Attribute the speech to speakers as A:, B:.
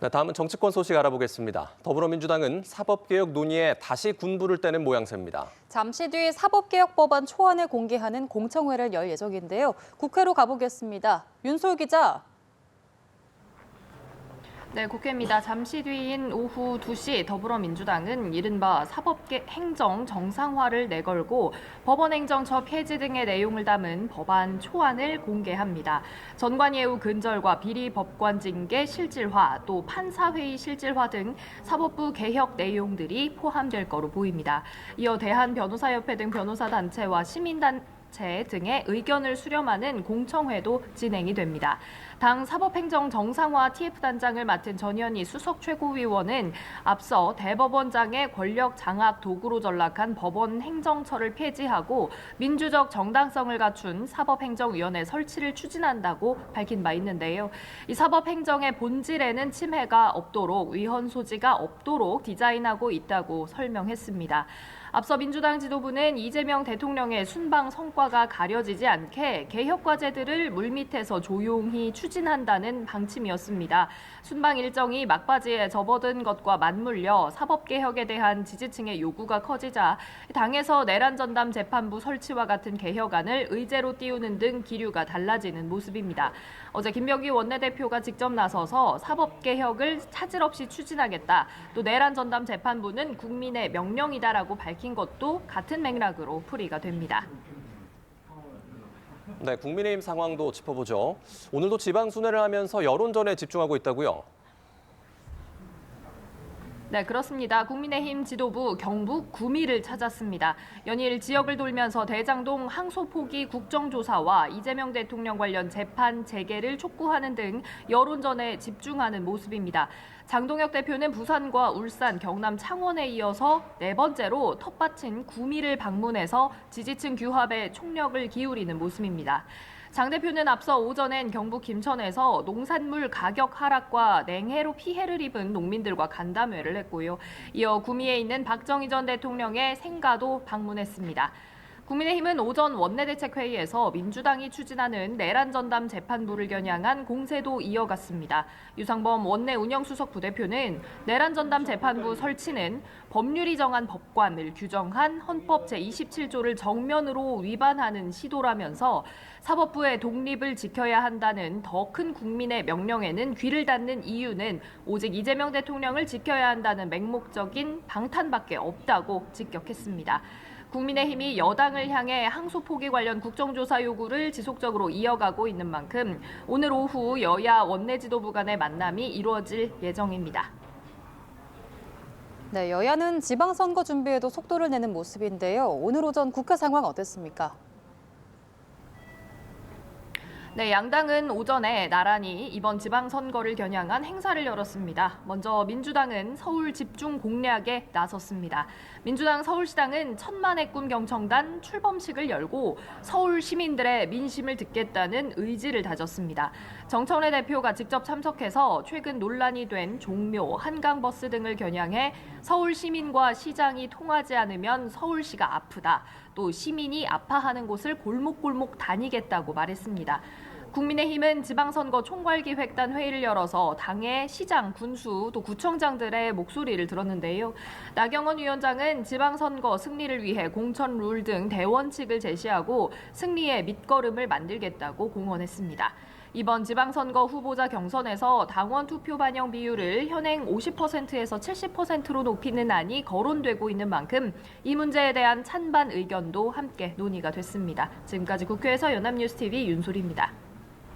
A: 네, 다음은 정치권 소식 알아보겠습니다. 더불어민주당은 사법개혁 논의에 다시 군부를 떼는 모양새입니다.
B: 잠시 뒤 사법개혁 법안 초안을 공개하는 공청회를 열 예정인데요. 국회로 가보겠습니다. 윤솔 기자.
C: 네, 국회입니다. 잠시 뒤인 오후 2시 더불어민주당은 이른바 사법행정 정상화를 내걸고 법원행정처 폐지 등의 내용을 담은 법안 초안을 공개합니다. 전관예우 근절과 비리법관 징계 실질화, 또 판사회의 실질화 등 사법부 개혁 내용들이 포함될 거로 보입니다. 이어 대한변호사협회 등 변호사단체와 시민단체 등의 의견을 수렴하는 공청회도 진행이 됩니다. 당 사법행정 정상화 TF단장을 맡은 전현희 수석 최고위원은 앞서 대법원장의 권력 장악 도구로 전락한 법원 행정처를 폐지하고 민주적 정당성을 갖춘 사법행정위원회 설치를 추진한다고 밝힌 바 있는데요. 이 사법행정의 본질에는 침해가 없도록 위헌 소지가 없도록 디자인하고 있다고 설명했습니다. 앞서 민주당 지도부는 이재명 대통령의 순방 성과가 가려지지 않게 개혁 과제들을 물밑에서 조용히 추진한다는 방침이었습니다. 순방 일정이 막바지에 접어든 것과 맞물려 사법개혁에 대한 지지층의 요구가 커지자 당에서 내란 전담 재판부 설치와 같은 개혁안을 의제로 띄우는 등 기류가 달라지는 모습입니다. 어제 김병기 원내대표가 직접 나서서 사법개혁을 차질 없이 추진하겠다. 또 내란 전담 재판부는 국민의 명령이다라고 밝힌 것도 같은 맥락으로 풀이가 됩니다.
A: 네, 국민의힘 상황도 짚어보죠. 오늘도 지방순회를 하면서 여론전에 집중하고 있다고요?
C: 네, 그렇습니다. 국민의힘 지도부 경북 구미를 찾았습니다. 연일 지역을 돌면서 대장동 항소 포기 국정조사와 이재명 대통령 관련 재판 재개를 촉구하는 등 여론전에 집중하는 모습입니다. 장동혁 대표는 부산과 울산, 경남 창원에 이어서 네 번째로 텃밭인 구미를 방문해서 지지층 규합에 총력을 기울이는 모습입니다. 장 대표는 앞서 오전엔 경북 김천에서 농산물 가격 하락과 냉해로 피해를 입은 농민들과 간담회를 했고요. 이어 구미에 있는 박정희 전 대통령의 생가도 방문했습니다. 국민의힘은 오전 원내대책회의에서 민주당이 추진하는 내란 전담 재판부를 겨냥한 공세도 이어갔습니다. 유상범 원내 운영수석 부대표는 내란 전담 재판부 설치는 법률이 정한 법관을 규정한 헌법 제27조를 정면으로 위반하는 시도라면서 사법부의 독립을 지켜야 한다는 더 큰 국민의 명령에는 귀를 닫는 이유는 오직 이재명 대통령을 지켜야 한다는 맹목적인 방탄밖에 없다고 직격했습니다. 국민의힘이 여당을 향해 항소 포기 관련 국정조사 요구를 지속적으로 이어가고 있는 만큼 오늘 오후 여야 원내 지도부 간의 만남이 이루어질 예정입니다.
B: 네, 여야는 지방선거 준비에도 속도를 내는 모습인데요. 오늘 오전 국회 상황 어땠습니까?
C: 네, 양당은 오전에 나란히 이번 지방선거를 겨냥한 행사를 열었습니다. 먼저 민주당은 서울 집중 공략에 나섰습니다. 민주당 서울시당은 천만의 꿈 경청단 출범식을 열고 서울 시민들의 민심을 듣겠다는 의지를 다졌습니다. 정청래 대표가 직접 참석해서 최근 논란이 된 종묘, 한강버스 등을 겨냥해 서울 시민과 시장이 통하지 않으면 서울시가 아프다. 또 시민이 아파하는 곳을 골목골목 다니겠다고 말했습니다. 국민의힘은 지방선거 총괄기획단 회의를 열어서 당의 시장, 군수, 또 구청장들의 목소리를 들었는데요. 나경원 위원장은 지방선거 승리를 위해 공천 룰 등 대원칙을 제시하고 승리의 밑거름을 만들겠다고 공언했습니다. 이번 지방선거 후보자 경선에서 당원 투표 반영 비율을 현행 50%에서 70%로 높이는 안이 거론되고 있는 만큼 이 문제에 대한 찬반 의견도 함께 논의가 됐습니다. 지금까지 국회에서 연합뉴스TV 윤소리입니다.